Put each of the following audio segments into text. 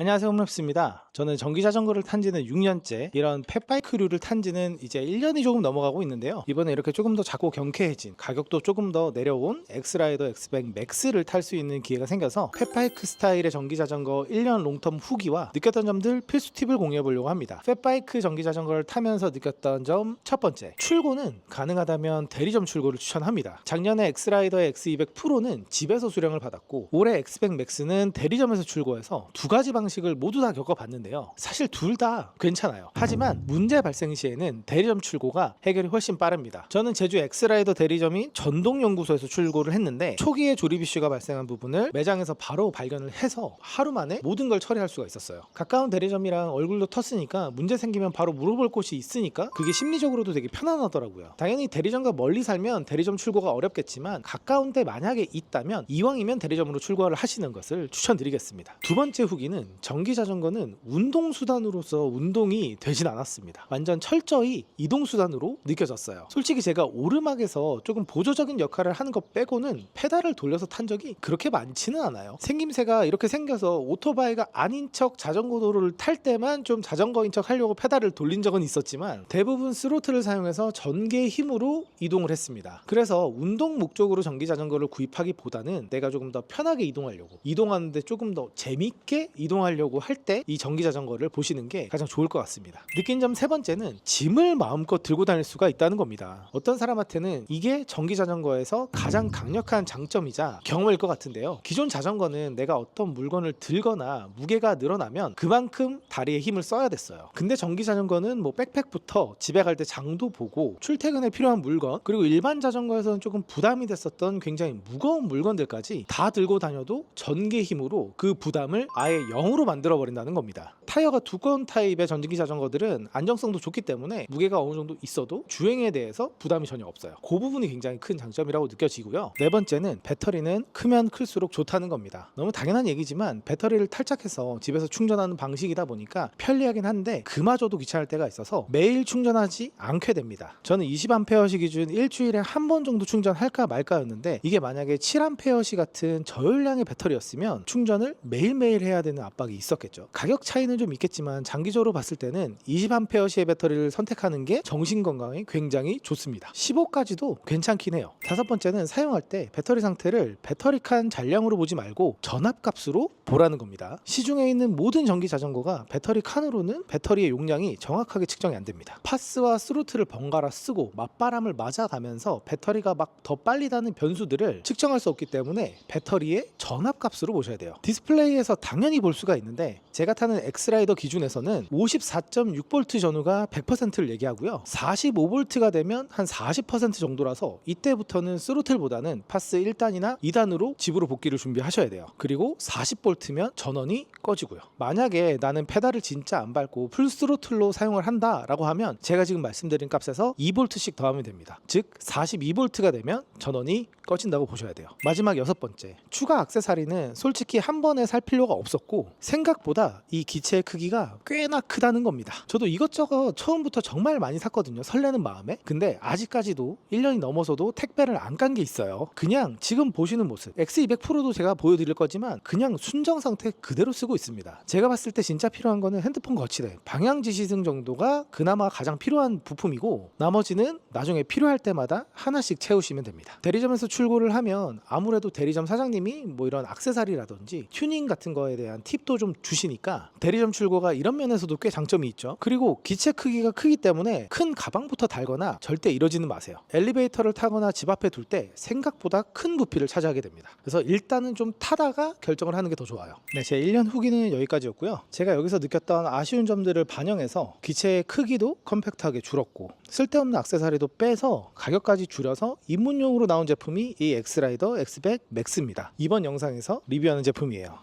안녕하세요, 홈랩스입니다. 저는 전기자전거를 탄 지는 6년째, 이런 펫바이크류를 탄 지는 이제 1년이 조금 넘어가고 있는데요. 이번에 이렇게 조금 더 작고 경쾌해진, 가격도 조금 더 내려온 엑스라이더 엑스백 맥스를 탈 수 있는 기회가 생겨서 펫바이크 스타일의 전기자전거 1년 롱텀 후기와 느꼈던 점들 필수 팁을 공유해 보려고 합니다. 펫바이크 전기자전거를 타면서 느꼈던 점 첫 번째, 출고는 가능하다면 대리점 출고를 추천합니다. 작년에 엑스라이더 X200 프로는 집에서 수령을 받았고, 올해 엑스백 맥스는 대리점에서 출고해서 두 가지 방식을 모두 다 겪어봤는데요. 사실 둘 다 괜찮아요. 하지만 문제 발생 시에는 대리점 출고가 해결이 훨씬 빠릅니다. 저는 제주 엑스라이더 대리점인 전동연구소에서 출고를 했는데, 초기에 조립 이슈가 발생한 부분을 매장에서 바로 발견을 해서 하루 만에 모든 걸 처리할 수가 있었어요. 가까운 대리점이랑 얼굴도 텄으니까 문제 생기면 바로 물어볼 곳이 있으니까 그게 심리적으로도 되게 편안하더라고요. 당연히 대리점과 멀리 살면 대리점 출고가 어렵겠지만, 가까운 데 만약에 있다면 이왕이면 대리점으로 출고를 하시는 것을 추천드리겠습니다. 두 번째 후기는, 전기자전거는 운동수단으로서 운동이 되진 않았습니다. 완전 철저히 이동수단으로 느껴졌어요. 솔직히 제가 오르막에서 조금 보조적인 역할을 하는 것 빼고는 페달을 돌려서 탄 적이 그렇게 많지는 않아요. 생김새가 이렇게 생겨서 오토바이가 아닌 척 자전거 도로를 탈 때만 좀 자전거인 척 하려고 페달을 돌린 적은 있었지만, 대부분 스로틀을 사용해서 전기의 힘으로 이동을 했습니다. 그래서 운동 목적으로 전기자전거를 구입하기보다는 내가 조금 더 편하게 이동하려고, 이동하는데 조금 더 재밌게 이동하려고 할 때 이 전기자전거를 보시는 게 가장 좋을 것 같습니다. 느낀 점 세 번째는, 짐을 마음껏 들고 다닐 수가 있다는 겁니다. 어떤 사람한테는 이게 전기자전거에서 가장 강력한 장점이자 경험일 것 같은데요. 기존 자전거는 내가 어떤 물건을 들거나 무게가 늘어나면 그만큼 다리에 힘을 써야 됐어요. 근데 전기자전거는 뭐 백팩부터 집에 갈 때 장도 보고, 출퇴근에 필요한 물건, 그리고 일반 자전거에서는 조금 부담이 됐었던 굉장히 무거운 물건들까지 다 들고 다녀도 전기의 힘으로 그 부담을 아예 0으로 만들어 버린다는 겁니다. 타이어가 두꺼운 타입의 전기 자전거들은 안정성도 좋기 때문에 무게가 어느 정도 있어도 주행에 대해서 부담이 전혀 없어요. 그 부분이 굉장히 큰 장점이라고 느껴지고요. 네 번째는, 배터리는 크면 클수록 좋다는 겁니다. 너무 당연한 얘기지만 배터리를 탈착해서 집에서 충전하는 방식이다 보니까 편리하긴 한데, 그마저도 귀찮을 때가 있어서 매일 충전하지 않게 됩니다. 저는 20A 기준 일주일에 한 번 정도 충전할까 말까였는데, 이게 만약에 7A 같은 저용량의 배터리였으면 충전을 매일매일 해야 되는 압박이 있었겠죠. 가격 차이는 좀 있겠지만 장기적으로 봤을 때는 20A의 배터리를 선택하는 게 정신 건강에 굉장히 좋습니다. 15까지도 괜찮긴 해요. 다섯 번째는, 사용할 때 배터리 상태를 배터리 칸 잔량으로 보지 말고 전압값으로 보라는 겁니다. 시중에 있는 모든 전기 자전거가 배터리 칸으로는 배터리의 용량이 정확하게 측정이 안 됩니다. 파스와 스로틀을 번갈아 쓰고 맞바람을 맞아가면서 배터리가 막 더 빨리 닿는 변수들을 측정할 수 없기 때문에 배터리의 전압값으로 보셔야 돼요. 디스플레이에서 당연히 볼 수가 있는데, 제가 타는 엑스라이더 기준에서는 54.6V 전후가 100%를 얘기하고요, 45V가 되면 한 40% 정도라서 이때부터는 스로틀보다는 파스 1단이나 2단으로 집으로 복귀를 준비하셔야 돼요. 그리고 40V면 전원이 꺼지고요. 만약에 나는 페달을 진짜 안 밟고 풀 스로틀로 사용을 한다 라고 하면, 제가 지금 말씀드린 값에서 2V씩 더하면 됩니다. 즉 42V가 되면 전원이 꺼진다고 보셔야 돼요. 마지막 여섯 번째, 추가 액세서리는 솔직히 한 번에 살 필요가 없었고, 생각보다 이 기체의 크기가 꽤나 크다는 겁니다. 저도 이것저것 처음부터 정말 많이 샀거든요, 설레는 마음에. 근데 아직까지도 1년이 넘어서도 택배를 안 깐 게 있어요. 그냥 지금 보시는 모습, X200 프로도 제가 보여드릴 거지만 그냥 순정 상태 그대로 쓰고 있습니다. 제가 봤을 때 진짜 필요한 거는 핸드폰 거치대, 방향 지시등 정도가 그나마 가장 필요한 부품이고, 나머지는 나중에 필요할 때마다 하나씩 채우시면 됩니다. 대리점에서 출고를 하면 아무래도 대리점 사장님이 뭐 이런 액세서리라든지 튜닝 같은 거에 대한 팁도 좀 주시니까, 대리점 출고가 이런 면에서도 꽤 장점이 있죠. 그리고 기체 크기가 크기 때문에 큰 가방부터 달거나 절대 이러지는 마세요. 엘리베이터를 타거나 집 앞에 둘 때 생각보다 큰 부피를 차지하게 됩니다. 그래서 일단은 좀 타다가 결정을 하는 게 더 좋아요. 네, 제 1년 후기는 여기까지였고요. 제가 여기서 느꼈던 아쉬운 점들을 반영해서 기체의 크기도 컴팩트하게 줄었고, 쓸데없는 액세서리도 빼서 가격까지 줄여서 입문용으로 나온 제품이 이 엑스라이더 엑스백 맥스입니다. 이번 영상에서 리뷰하는 제품이에요.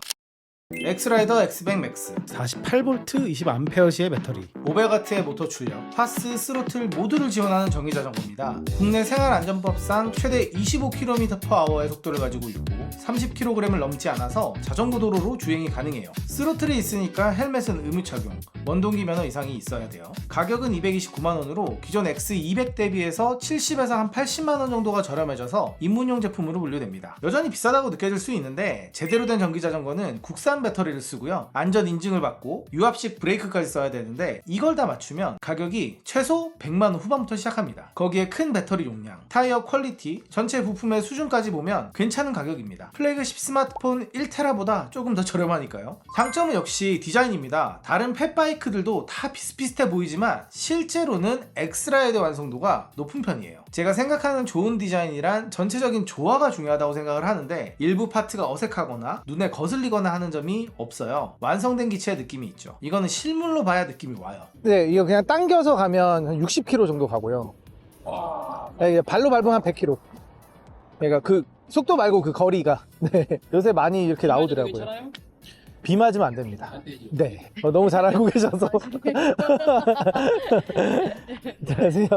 엑스라이더 엑스백 맥스 48V 20A시의 배터리, 500W의 모터 출력, 파스, 스로틀 모두를 지원하는 전기자전거입니다. 국내 생활안전법상 최대 25km/h의 속도를 가지고 있고 30kg을 넘지 않아서 자전거 도로로 주행이 가능해요. 스로틀이 있으니까 헬멧은 의무 착용, 원동기 면허 이상이 있어야 돼요. 가격은 229만원으로 기존 X200 대비해서 70에서 한 80만원 정도가 저렴해져서 입문용 제품으로 분류됩니다. 여전히 비싸다고 느껴질 수 있는데, 제대로 된 전기자전거는 국산 천연 배터리를 쓰고요. 안전 인증을 받고 유압식 브레이크까지 써야 되는데 이걸 다 맞추면 가격이 최소 100만원 후반부터 시작합니다. 거기에 큰 배터리 용량, 타이어 퀄리티, 전체 부품의 수준까지 보면 괜찮은 가격입니다. 플래그십 스마트폰 1테라보다 조금 더 저렴하니까요. 장점은 역시 디자인입니다. 다른 펫바이크들도 다 비슷비슷해 보이지만 실제로는 엑스라이더 완성도가 높은 편이에요. 제가 생각하는 좋은 디자인이란 전체적인 조화가 중요하다고 생각을 하는데 일부 파트가 어색하거나 눈에 거슬리거나 하는 점이 없어요. 완성된 기체의 느낌이 있죠. 이거는 실물로 봐야 느낌이 와요. 네, 이거 그냥 당겨서 가면 한 60km 정도 가고요. 네, 발로 밟으면 한 100km. 그러니까 그 속도 말고 그 거리가. 네, 요새 많이 이렇게 나오더라고요. 괜찮아요? 비 맞으면 안 됩니다. 안 되지. 네, 너무 잘 알고 계셔서. 안녕하세요.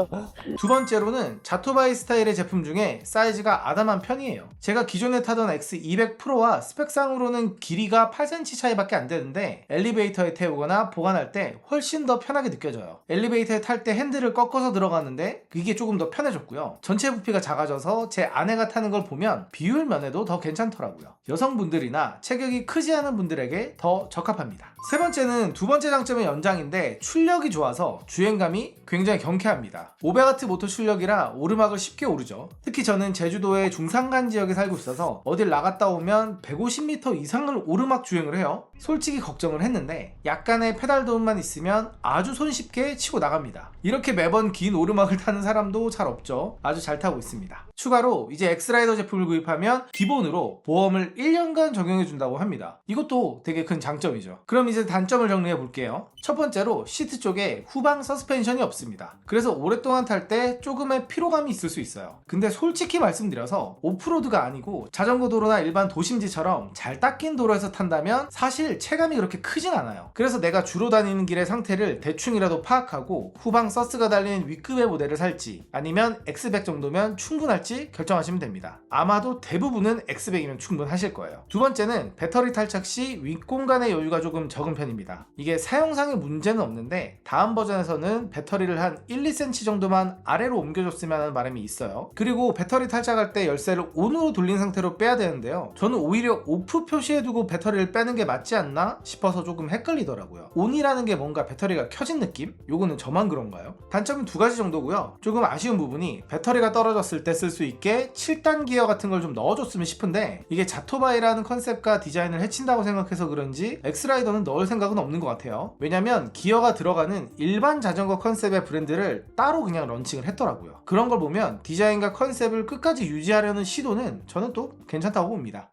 두 번째로는 자토바이 스타일의 제품 중에 사이즈가 아담한 편이에요. 제가 기존에 타던 X200 프로와 스펙상으로는 길이가 8cm 차이밖에 안 되는데 엘리베이터에 태우거나 보관할 때 훨씬 더 편하게 느껴져요. 엘리베이터에 탈 때 핸들을 꺾어서 들어가는데 이게 조금 더 편해졌고요. 전체 부피가 작아져서 제 아내가 타는 걸 보면 비율 면에도 더 괜찮더라고요. 여성분들이나 체격이 크지 않은 분들에게 더 적합합니다. 세 번째는 두 번째 장점의 연장인데 출력이 좋아서 주행감이 굉장히 경쾌합니다. 500W 모터 출력이라 오르막을 쉽게 오르죠. 특히 저는 제주도의 중산간 지역에 살고 있어서 어딜 나갔다 오면 150m 이상을 오르막 주행을 해요. 솔직히 걱정을 했는데 약간의 페달 도움만 있으면 아주 손쉽게 치고 나갑니다. 이렇게 매번 긴 오르막을 타는 사람도 잘 없죠. 아주 잘 타고 있습니다. 추가로 이제 엑스라이더 제품을 구입하면 기본으로 보험을 1년간 적용해 준다고 합니다. 이것도 되게 큰 장점이죠. 그럼 이제 단점을 정리해 볼게요. 첫 번째로 시트 쪽에 후방 서스펜션이 없습니다. 그래서 오랫동안 탈 때 조금의 피로감이 있을 수 있어요. 근데 솔직히 말씀드려서 오프로드가 아니고 자전거 도로나 일반 도심지처럼 잘 닦인 도로에서 탄다면 사실 체감이 그렇게 크진 않아요. 그래서 내가 주로 다니는 길의 상태를 대충이라도 파악하고 후방 서스가 달린 윗급의 모델을 살지 아니면 X100 정도면 충분할지 결정하시면 됩니다. 아마도 대부분은 X100이면 충분하실 거예요. 두 번째는 배터리 탈착 시 윗공간의 여유가 조금 적은 편입니다. 이게 사용상의 문제는 없는데 다음 버전에서는 배터리를 한 1, 2cm 정도만 아래로 옮겨줬으면 하는 바람이 있어요. 그리고 배터리 탈착할 때 열쇠를 ON으로 돌린 상태로 빼야 되는데요. 저는 오히려 OFF 표시해두고 배터리를 빼는 게 맞지 않나 싶어서 조금 헷갈리더라고요. ON이라는 게 뭔가 배터리가 켜진 느낌? 요거는 저만 그런가요? 단점은 두 가지 정도고요. 조금 아쉬운 부분이 배터리가 떨어졌을 때 쓸 수 있게 7단 기어 같은 걸 좀 넣어줬으면 싶은데 이게 자토바이라는 컨셉과 디자인을 해친다고 생각해서 그런지 엑스라이더는 넣을 생각은 없는 것 같아요. 왜냐면 기어가 들어가는 일반 자전거 컨셉의 브랜드를 따로 그냥 런칭을 했더라고요. 그런 걸 보면 디자인과 컨셉을 끝까지 유지하려는 시도는 저는 또 괜찮다고 봅니다.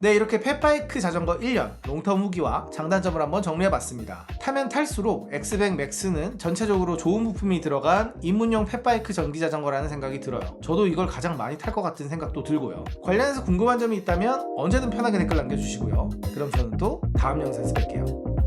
네, 이렇게 펫바이크 자전거 1년 롱텀 후기와 장단점을 한번 정리해봤습니다. 타면 탈수록 X100 맥스는 전체적으로 좋은 부품이 들어간 입문용 펫바이크 전기자전거라는 생각이 들어요. 저도 이걸 가장 많이 탈 것 같은 생각도 들고요. 관련해서 궁금한 점이 있다면 언제든 편하게 댓글 남겨주시고요. 그럼 저는 또 다음 영상에서 뵐게요.